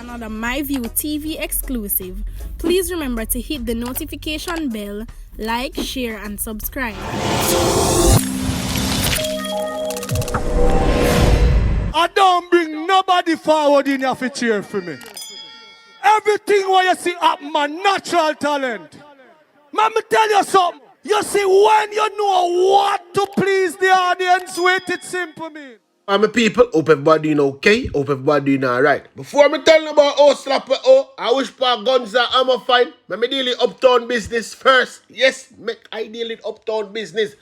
another MyView TV exclusive. Please remember to hit the notification bell, like, share, and subscribe. I don't bring nobody forward in your cheer for me. Everything what you see up my natural talent. Let me tell you something. You see, when you know what to please the audience with, it's simple, man. My people, hope everybody doing okay, hope everybody doing alright. Before me tell you about Slapweh, I wish for guns and ammo fine. Let me deal with uptown business first. Yes, make I deal with uptown business.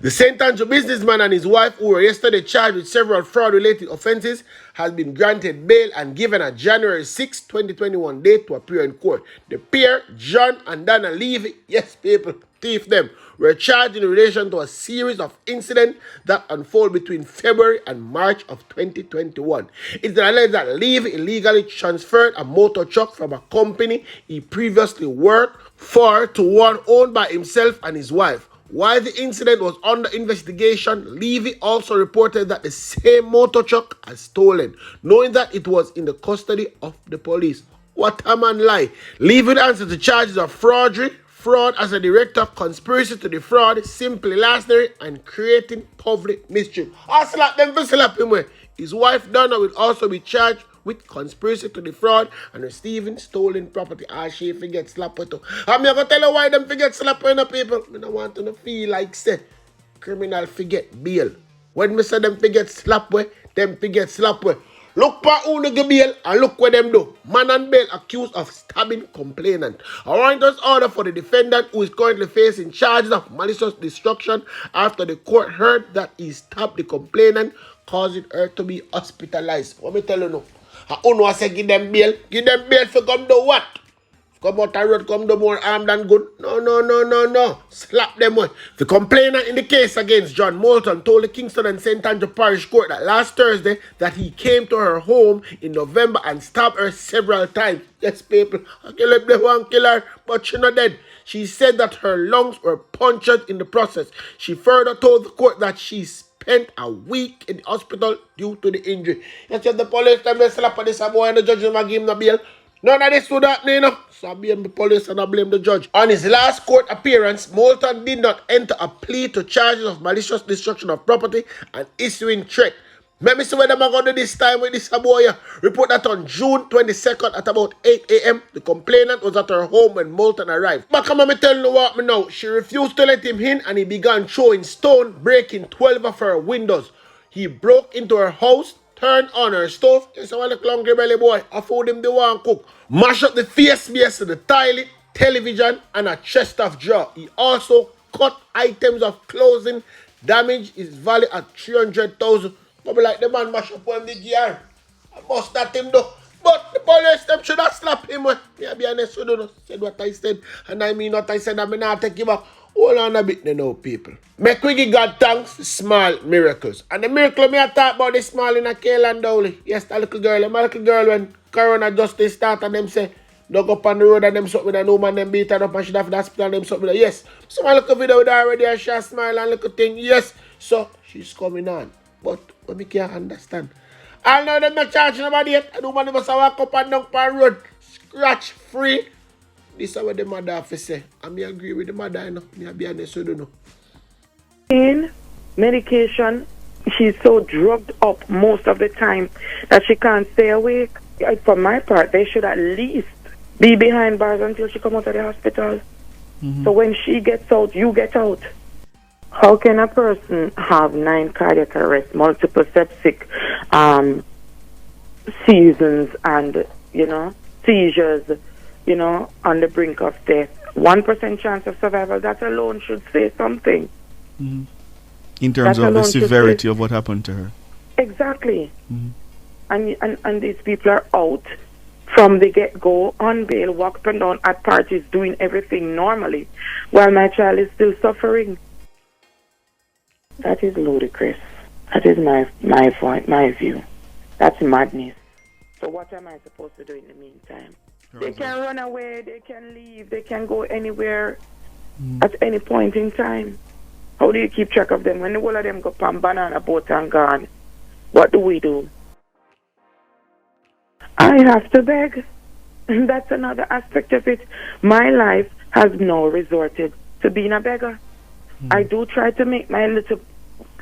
The St. Andrew businessman and his wife, who were yesterday charged with several fraud-related offenses, has been granted bail and given a January 6, 2021 date to appear in court. The pair, John and Dana Levy, yes people, thief them, were charged in relation to a series of incidents that unfold between February and March of 2021. It's alleged that Levy illegally transferred a motor truck from a company he previously worked for to one owned by himself and his wife. While the incident was under investigation, Levy also reported that the same motor truck was stolen, knowing that it was in the custody of the police. What a man lie. Levy answered to charges of forgery, fraud as a director, conspiracy to defraud, simply larceny, and creating public mischief. I slap them for slap him. His wife Donna will also be charged with conspiracy to defraud and receiving stolen property. As she forget Slapweh too. I'm going to tell you why them forget Slapweh, people. I don't want to feel like say criminal forget bail. When me say them forget Slapweh, them forget Slapweh. Look for who they bail and look what them do. Man and bail accused of stabbing complainant. A warrantless order for the defendant, who is currently facing charges of malicious destruction after the court heard that he stabbed the complainant, causing her to be hospitalized. What me tell you now? I say give them bail for come do what? Come out the road, come do more armed than good. No. Slap them one. The complainant in the case against John Moulton told the Kingston and St. Andrew Parish Court that last Thursday that he came to her home in November and stabbed her several times. Yes, people, I kill her, they want kill her, but she's not dead. She said that her lungs were punctured in the process. She further told the court that she spent a week in the hospital due to the injury. Yes, the police them they slap on this boy and the judge will give him the bail. None of this would happen, you know. So I blame the police and I blame the judge. On his last court appearance, Moulton did not enter a plea to charges of malicious destruction of property and issuing threat. Let me see what them are going to do this time with this boy. Report that on June 22nd at about 8 a.m., the complainant was at her home when Moulton arrived. But come on, me tell you what me now. She refused to let him in and he began throwing stone, breaking 12 of her windows. He broke into her house, turned on her stove. It's a little hungry belly boy. I found him the one cook. Mash up the face base of the toilet, television, and a chest of drawer. He also cut items of clothing. Damage is valued at $300,000. Probably like the man mash up on the gear. I bust that him though. But the police them should have slapped him. Me be honest with you. Said what I said. And I mean what I said. I mean not take him back. Hold on a bit now, people. Make we give God thanks for small miracles. And the miracle me I talk about the small in a Kayla Dowley. Yes, that little girl. My little girl when Corona Justice start and them say dug up on the road and them something with a no man them beat her up and she have the hospital and them something with her. Yes. So I look a video with her already and she smile and look a thing. Yes. So she's coming on. But we can't understand. I know them not charging nobody yet. And nobody must walk up and down the road. Scratch free. This is what the mother have to say. And I agree with the mother, you know. I be honest with you know. In medication, she's so drugged up most of the time that she can't stay awake. For my part, they should at least be behind bars until she comes out of the hospital. So when she gets out, you get out. How can a person have 9 cardiac arrests, multiple septic seasons, and, seizures, on the brink of death? 1% chance of survival, that alone should say something. In terms of the severity of what happened to her. Exactly. And these people are out from the get-go, on bail, walk up and down at parties, doing everything normally, while my child is still suffering. That is ludicrous. That is my view. That's madness. So what am I supposed to do in the meantime? They can run away, they can leave, they can go anywhere at any point in time. How do you keep track of them? When the whole of them go on banana boat and gone, what do we do? I have to beg. That's another aspect of it. My life has now resorted to being a beggar. I do try to make my little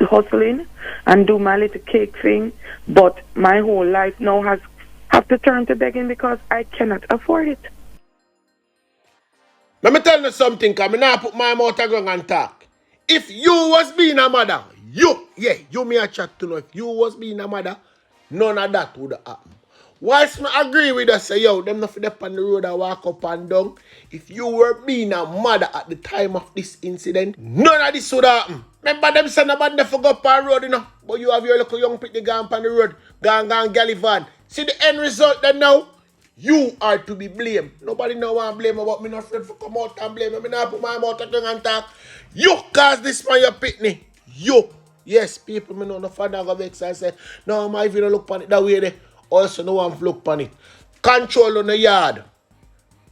hustling and do my little cake thing, but my whole life now have to turn to begging because I cannot afford it. Let me tell you something, because I now put my mouth around and talk. If you was being a mother, you me a chat to know, if you was being a mother, none of that would happen. Whilst I agree with us, say, yo, them not for up on the road and walk up and down. If you were being a mother at the time of this incident, none of this would happen. Remember them son about them for go up on the road, you know. But you have your little young pitty gone on the road, gone gallivant. See the end result then now? You are to be blamed. Nobody know want to blame about me, not afraid to come out and blame me. I not put my mouth and talk. You caused this man your pitney. You. Yes, people, me know the father go vex and say, no, my if you don't look on it that way there. Also, no one look on it. Control on the yard.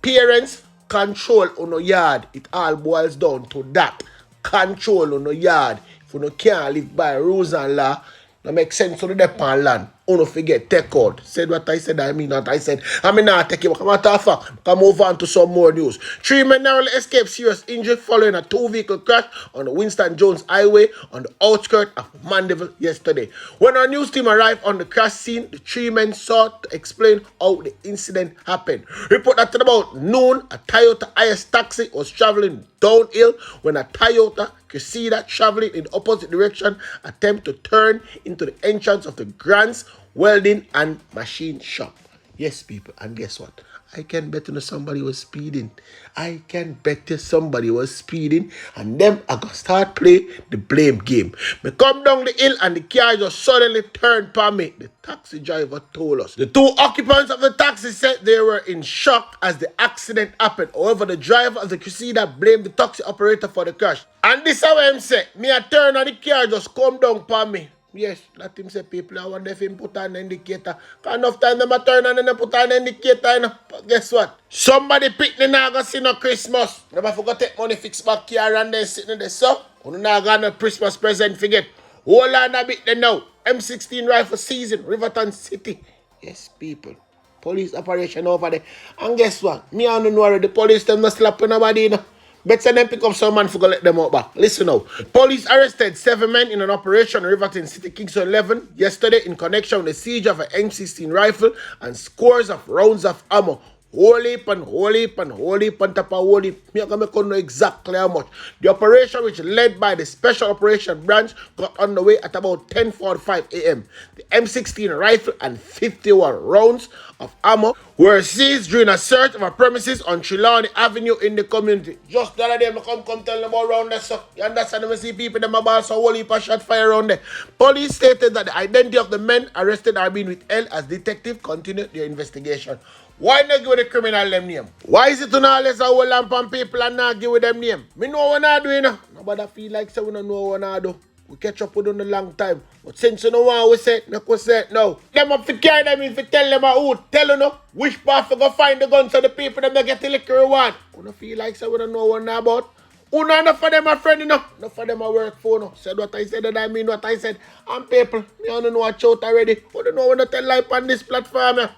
Parents, control on the yard. It all boils down to that. Control on the yard. If you can't live by rules and law, that makes sense to the depend land. Don't forget, take out. Said what I said, I mean what I said. I mean not take it back. Matter of fact, come move on to some more news. 3 men narrowly escaped serious injury following a 2-vehicle crash on the Winston Jones Highway on the outskirts of Mandeville yesterday. When our news team arrived on the crash scene, the 3 men sought to explain how the incident happened. Report that at about noon, a Toyota IS taxi was traveling downhill when a Toyota Esța traveling in the opposite direction attempt to turn into the entrance of the GRUNG's welding and machine shop. Yes, people, and guess what? I can bet you somebody was speeding. I can bet you somebody was speeding, and them I gonna start play the blame game. Me come down the hill and the car just suddenly turned upon me. The taxi driver told us. The 2 occupants of the taxi said they were in shock as the accident happened. However, the driver of the Esța blamed the taxi operator for the crash. And this is how him say, me a turn and the car just come down upon me. Yes, that him say people, I wonder if him put on an indicator. Cause enough time them a turn and then they put on an indicator, you know. But guess what? Somebody picnic now go see no Christmas. Never forgot take money fix back here and then sitting there. So, you now got no Christmas present forget. Hold on a bit then now. M16 rifle season, Riverton City. Yes, people. Police operation over there. And guess what? Me I don't know already. The police them not slapping nobody, you know. Better them pick up some man for go let them out back. Listen now. Police arrested 7 men in an operation in Riverton City, Kingston 11 yesterday in connection with the siege of an M16 rifle and scores of rounds of ammo. Whole heap on top of whole heap. Me gonna know exactly how much. The operation, which led by the Special Operation Branch, got underway at about 10:45 a.m. The M16 rifle and 51 rounds of ammo were seized during a search of a premises on Trelawney Avenue in the community. Just the other day, I come tell them about around there, so you understand, when see people them about so whole heap of shot fire around there. Police stated that the identity of the men arrested are being withheld as detectives continue their investigation. Why not give the criminal them name? Why is it to not let a whole lamp on people and not give them name? Me know what I do, you know. Nobody feel like say we don't know what I do. We catch up with them a long time. But since you know what we say, make we say it now. Them up to carry them in to tell them who. Tell you know, which part to go find the guns so the people them get the liquor reward. We don't feel like say we don't know what I about. Who know enough for them a friend, you know? Enough for them a work for, no. Said what I said and I mean what I said. And people, me don't know what out already. We don't know when to tell life on this platform, yeah.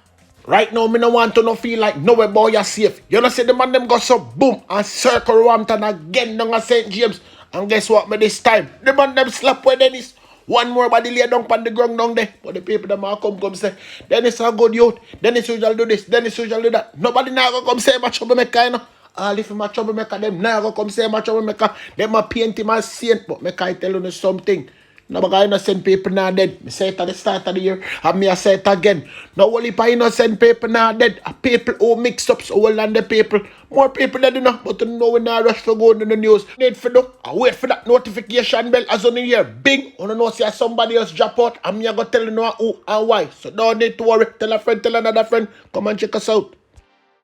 Right now, me no want to no feel like nowhere boy you're safe. You know, say the man them go so boom and circle Rampton again down at St. James. And guess what, me this time? The man them Slapweh Dennis. One more body lay down on the ground down there. But the people them all come say, Dennis a good youth. Dennis usually do this. Dennis usually do that. Nobody now go come say my troublemaker, you know. All if my troublemaker, them now go come say my troublemaker. Them a paint him as saint. But me can tell you something. Nobody innocent people now dead. Me say it at the start of the year, and me I say it again. No only for innocent people now dead. A people who mix up so well than the people. More people dead enough, but you know we now rush for going in the news. Need for do. I wait for that notification bell as on the year. Bing. You know see somebody else drop out, and me I go tell you know who and why. So don't need to worry. Tell a friend, tell another friend. Come and check us out.